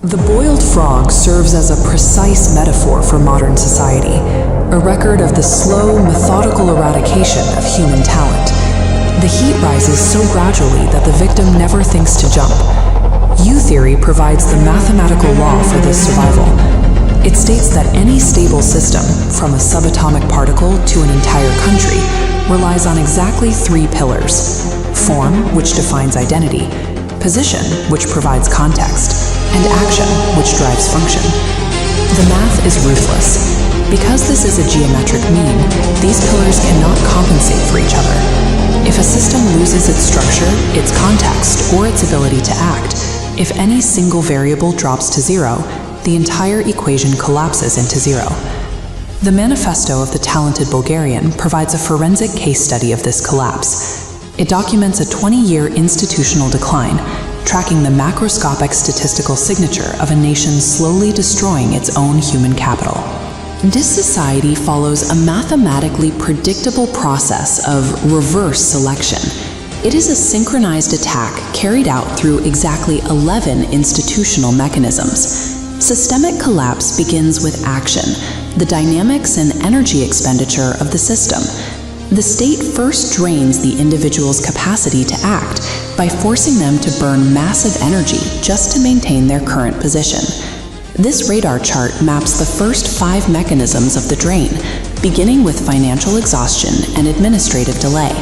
The boiled frog serves as a precise metaphor for modern society, a record of the slow, methodical eradication of human talent. The heat rises so gradually that the victim never thinks to jump. U-theory provides the mathematical law for this survival. It states that any stable system, from a subatomic particle to an entire country, relies on exactly three pillars: form, which defines identity; position, which provides context; and action, which drives function. The math is ruthless. Because this is a geometric mean, these pillars cannot compensate for each other. If a system loses its structure, its context, or its ability to act, if any single variable drops to zero, the entire equation collapses into zero. The Manifesto of the Talented Bulgarian provides a forensic case study of this collapse. It documents a 20-year institutional decline, tracking the macroscopic statistical signature of a nation slowly destroying its own human capital. This society follows a mathematically predictable process of reverse selection. It is a synchronized attack carried out through exactly 11 institutional mechanisms. Systemic collapse begins with action, the dynamics and energy expenditure of the system. The state first drains the individual's capacity to act by forcing them to burn massive energy just to maintain their current position. This radar chart maps the first 5 mechanisms of the drain, beginning with financial exhaustion and administrative delay.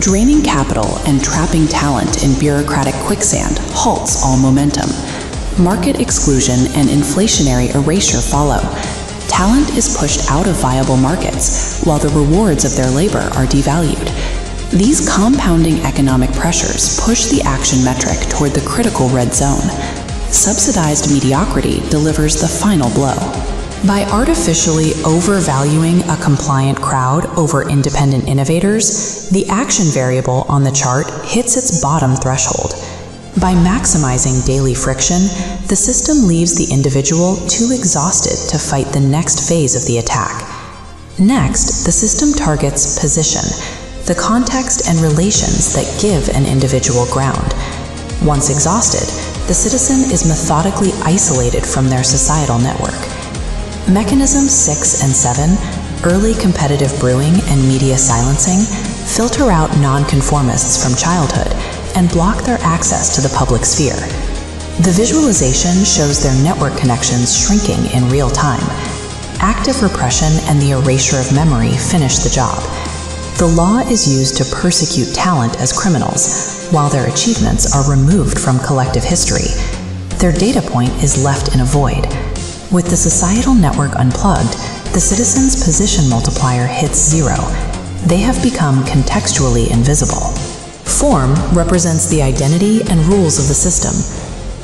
Draining capital and trapping talent in bureaucratic quicksand halts all momentum. Market exclusion and inflationary erasure follow. Talent is pushed out of viable markets, while the rewards of their labor are devalued. These compounding economic pressures push the action metric toward the critical red zone. Subsidized mediocrity delivers the final blow. By artificially overvaluing a compliant crowd over independent innovators, the action variable on the chart hits its bottom threshold. By maximizing daily friction, the system leaves the individual too exhausted to fight the next phase of the attack. Next, the system targets position, the context and relations that give an individual ground. Once exhausted, the citizen is methodically isolated from their societal network. Mechanisms 6 and 7, early competitive brewing and media silencing, filter out nonconformists from childhood and block their access to the public sphere. The visualization shows their network connections shrinking in real time. Active repression and the erasure of memory finish the job. The law is used to persecute talent as criminals, while their achievements are removed from collective history. Their data point is left in a void. With the societal network unplugged, the citizen's position multiplier hits zero. They have become contextually invisible. Form represents the identity and rules of the system.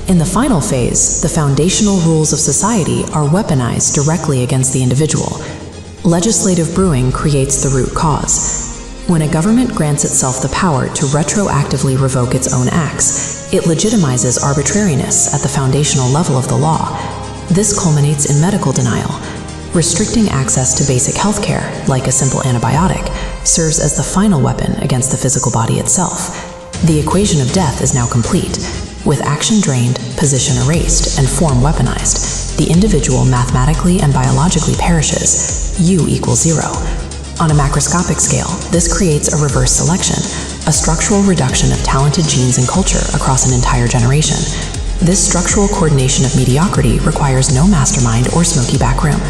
In the final phase, the foundational rules of society are weaponized directly against the individual. Legislative brewing creates the root cause. When a government grants itself the power to retroactively revoke its own acts, it legitimizes arbitrariness at the foundational level of the law. This culminates in medical denial. Restricting access to basic health care, like a simple antibiotic, serves as the final weapon against the physical body itself. The equation of death is now complete. With action drained, position erased, and form weaponized, the individual mathematically and biologically perishes. U equals zero. On a macroscopic scale, this creates a reverse selection, a structural reduction of talented genes and culture across an entire generation. This structural coordination of mediocrity requires no mastermind or smoky back room.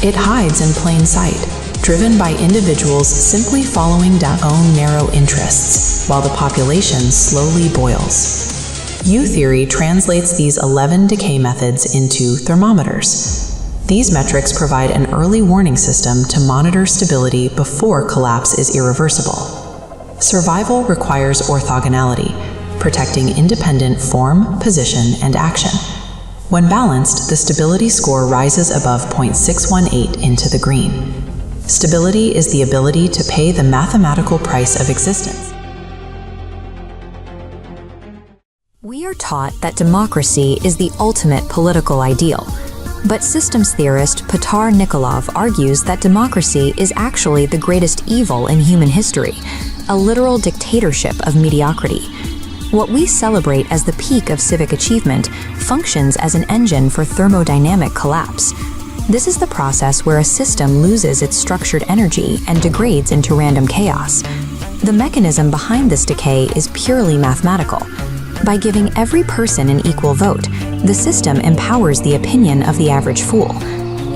It hides in plain sight, driven by individuals simply following their own narrow interests, while the population slowly boils. U-theory translates these 11 decay methods into thermometers. These metrics provide an early warning system to monitor stability before collapse is irreversible. Survival requires orthogonality, protecting independent form, position, and action. When balanced, the stability score rises above 0.618 into the green. Stability is the ability to pay the mathematical price of existence. We are taught that democracy is the ultimate political ideal, but systems theorist Petar Nikolov argues that democracy is actually the greatest evil in human history, a literal dictatorship of mediocrity. What we celebrate as the peak of civic achievement functions as an engine for thermodynamic collapse. This is the process where a system loses its structured energy and degrades into random chaos. The mechanism behind this decay is purely mathematical. By giving every person an equal vote, the system empowers the opinion of the average fool.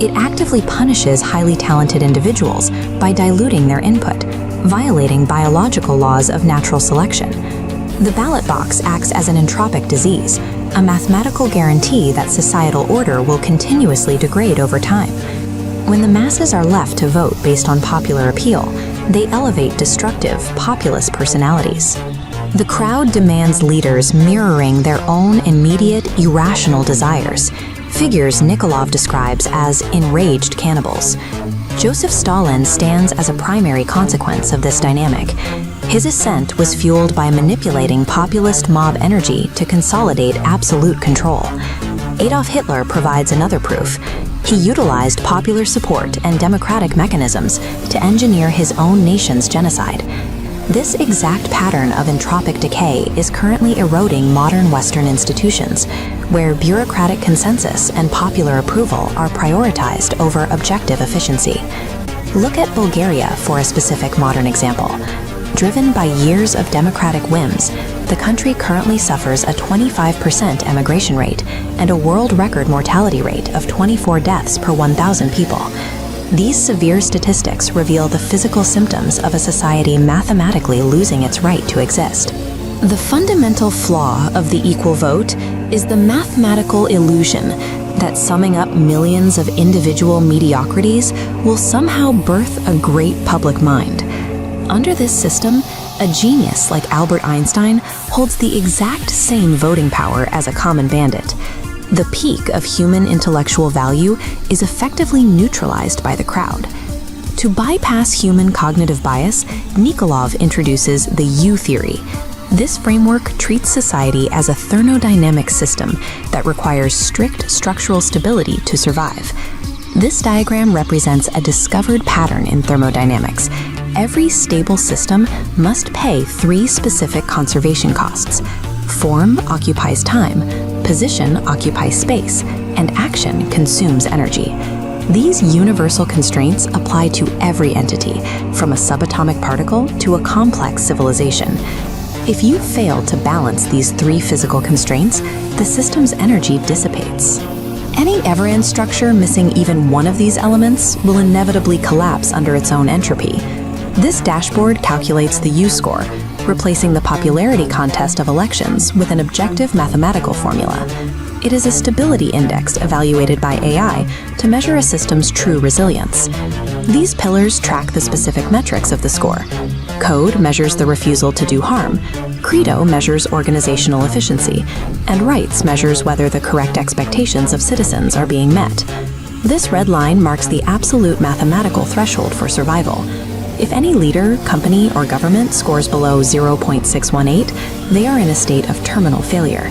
It actively punishes highly talented individuals by diluting their input, violating biological laws of natural selection. The ballot box acts as an entropic disease, a mathematical guarantee that societal order will continuously degrade over time. When the masses are left to vote based on popular appeal, they elevate destructive, populist personalities. The crowd demands leaders mirroring their own immediate, irrational desires, figures Nikolov describes as enraged cannibals. Joseph Stalin stands as a primary consequence of this dynamic. His ascent was fueled by manipulating populist mob energy to consolidate absolute control. Adolf Hitler provides another proof. He utilized popular support and democratic mechanisms to engineer his own nation's genocide. This exact pattern of entropic decay is currently eroding modern Western institutions, where bureaucratic consensus and popular approval are prioritized over objective efficiency. Look at Bulgaria for a specific modern example. Driven by years of democratic whims, the country currently suffers a 25% emigration rate and a world record mortality rate of 24 deaths per 1,000 people. These severe statistics reveal the physical symptoms of a society mathematically losing its right to exist. The fundamental flaw of the equal vote is the mathematical illusion that summing up millions of individual mediocrities will somehow birth a great public mind. Under this system, a genius like Albert Einstein holds the exact same voting power as a common bandit. The peak of human intellectual value is effectively neutralized by the crowd. To bypass human cognitive bias, Nikolov introduces the U theory. This framework treats society as a thermodynamic system that requires strict structural stability to survive. This diagram represents a discovered pattern in thermodynamics. Every stable system must pay three specific conservation costs. Form occupies time, position occupies space, and action consumes energy. These universal constraints apply to every entity, from a subatomic particle to a complex civilization. If you fail to balance these three physical constraints, the system's energy dissipates. Any ever-end structure missing even one of these elements will inevitably collapse under its own entropy. This dashboard calculates the U-score, replacing the popularity contest of elections with an objective mathematical formula. It is a stability index evaluated by AI to measure a system's true resilience. These pillars track the specific metrics of the score. Code measures the refusal to do harm, Credo measures organizational efficiency, and Rights measures whether the correct expectations of citizens are being met. This red line marks the absolute mathematical threshold for survival. If any leader, company, or government scores below 0.618, they are in a state of terminal failure.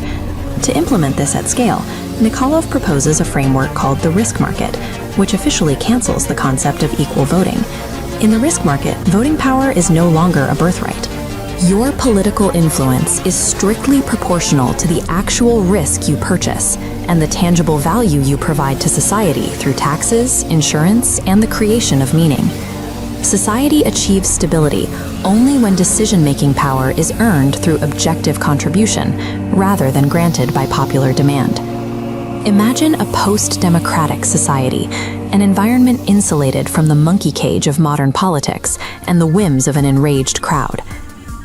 To implement this at scale, Nikolov proposes a framework called the risk market, which officially cancels the concept of equal voting. In the risk market, voting power is no longer a birthright. Your political influence is strictly proportional to the actual risk you purchase and the tangible value you provide to society through taxes, insurance, and the creation of meaning. Society achieves stability only when decision-making power is earned through objective contribution rather than granted by popular demand. Imagine a post-democratic society, an environment insulated from the monkey cage of modern politics and the whims of an enraged crowd.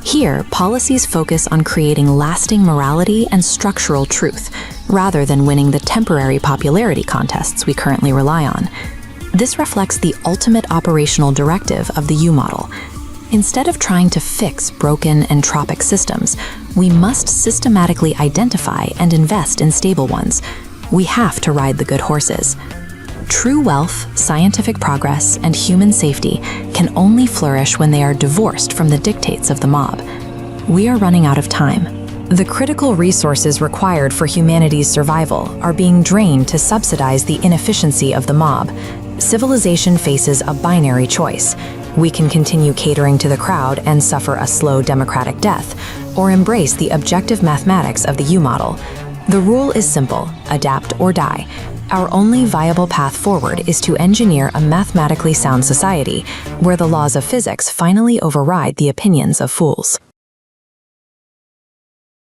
Here, policies focus on creating lasting morality and structural truth, rather than winning the temporary popularity contests we currently rely on. This reflects the ultimate operational directive of the U model. Instead of trying to fix broken entropic systems, we must systematically identify and invest in stable ones. We have to ride the good horses. True wealth, scientific progress, and human safety can only flourish when they are divorced from the dictates of the mob. We are running out of time. The critical resources required for humanity's survival are being drained to subsidize the inefficiency of the mob. Civilization faces a binary choice. We can continue catering to the crowd and suffer a slow democratic death, or embrace the objective mathematics of the U model. The rule is simple: adapt or die. Our only viable path forward is to engineer a mathematically sound society where the laws of physics finally override the opinions of fools.